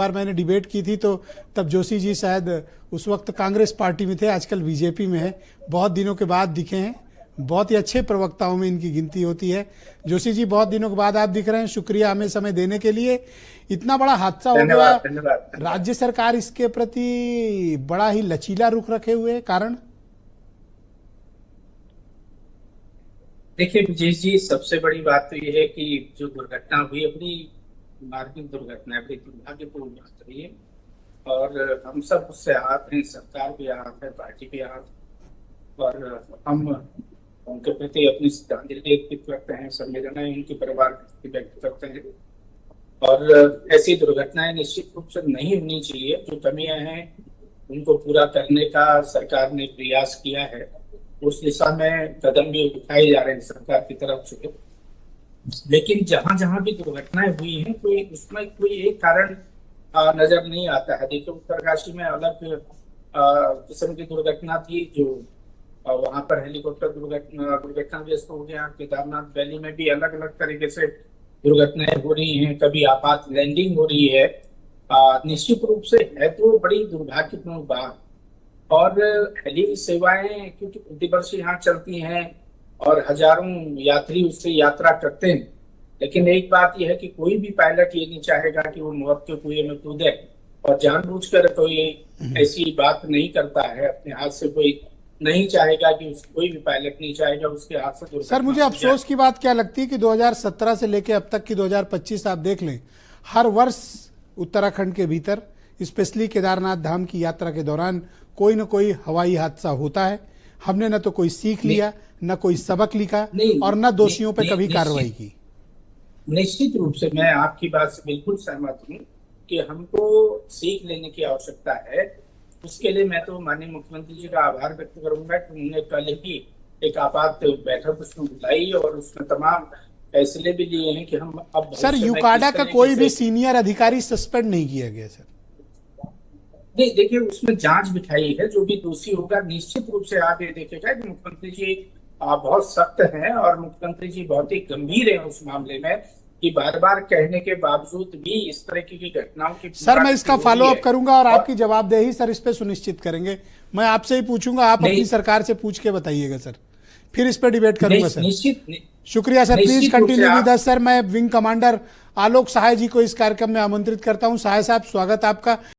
बार मैंने डिबेट की थी तो तब जोशी जी शायद उस वक्त कांग्रेस पार्टी में थे, आजकल बीजेपी में है। बहुत दिनों के बाद दिखे हैं, बहुत ही अच्छे प्रवक्ताओं में इनकी गिनती होती है। जोशी जी, बहुत दिनों के बाद आप दिख रहे हैं, शुक्रिया हमें समय देने के लिए। इतना बड़ा हादसा हो गया, धन्यवाद। राज्य सरकार इसके प्रति बड़ा ही लचीला रुख रखे हुए, कारण? देखिए विजेश जी, सबसे बड़ी बात तो ये है कि जो दुर्घटना हुई, अपनी मार्गिक दुर्घटना है, बड़ी दुर्भाग्यपूर्ण बात रही है और हम सब उससे आहत हैं। सरकार भी आहत है, पार्टी भी आहत है और हम उनके प्रति अपनी श्रद्धांजलि अर्पित करते हैं, संवेदनाएं उनके परिवार के प्रति व्यक्त करते हैं। और ऐसी दुर्घटनाएं निश्चित रूप से नहीं होनी चाहिए। जो कमियां हैं उनको पूरा करने का सरकार ने प्रयास किया है, उस दिशा में कदम भी उठाए जा रहे हैं सरकार की तरफ से। लेकिन जहां जहां भी दुर्घटनाएं हुई हैं, कोई उसमें कोई एक कारण नजर नहीं आता है। देखिए, उत्तरकाशी में अलग किस्म की दुर्घटना थी, जो वहां पर हेलीकॉप्टर दुर्घटनाग्रस्त हो गया। केदारनाथ वैली में भी अलग अलग तरीके से दुर्घटनाएं हो रही हैं, कभी आपात लैंडिंग हो रही है। निश्चित रूप से है तो बड़ी दुर्भाग्यपूर्ण बात। और हेली सेवाएं क्योंकि प्रतिवर्ष यहाँ चलती हैं और हजारों यात्री उससे यात्रा करते हैं, लेकिन एक बात यह है कि कोई भी पायलट ये नहीं चाहेगा कि वो मौत के कुएं में कूदे और जानबूझकर कोई ऐसी बात नहीं करता है। अपने हाथ से कोई नहीं चाहेगा कि कोई भी पायलट नहीं चाहेगा उसके हाथ से। सर, मुझे अफसोस की बात क्या लगती है कि 2017 से लेके अब तक की 2025 आप देख लें, हर वर्ष उत्तराखंड के भीतर स्पेशली केदारनाथ धाम की यात्रा के दौरान कोई न कोई हवाई हादसा होता है। हमने न तो कोई सीख लिया, न कोई सबक लिखा और न दोषियों पर कभी कार्रवाई की। निश्चित रूप से मैं आपकी बात से बिल्कुल सहमत हूँ कि हमको सीख लेने की आवश्यकता है। उसके लिए मैं तो माननीय मुख्यमंत्री जी का आभार व्यक्त करूंगा कि उन्होंने कल ही एक आपात बैठक उसमें बुलाई और उसमें तमाम फैसले भी लिए हैं कि हम अब सर, यूकाडा का कोई भी सीनियर अधिकारी सस्पेंड नहीं किया गया सर? नहीं, देखिए उसमें जांच बिठाई है। जो भी दोषी होगा निश्चित रूप से आप ये देखेगा कि मुख्यमंत्री जी बहुत सख्त हैं और मुख्यमंत्री जी बहुत ही गंभीर हैं उस मामले में कि बार बार कहने के बावजूद भी इस तरह की घटनाओं की। सर, मैं इसका फॉलो अप करूंगा और आपकी जवाबदेही सर इस पे सुनिश्चित करेंगे। मैं आपसे ही पूछूंगा, आप अपनी सरकार से पूछ के बताइएगा सर, फिर इस पे डिबेट करूंगा सर। शुक्रिया sir, please continue with us sir. मैं विंग कमांडर आलोक सहाय जी को इस कार्यक्रम में आमंत्रित करता हूं। सहाय साहब, स्वागत आपका।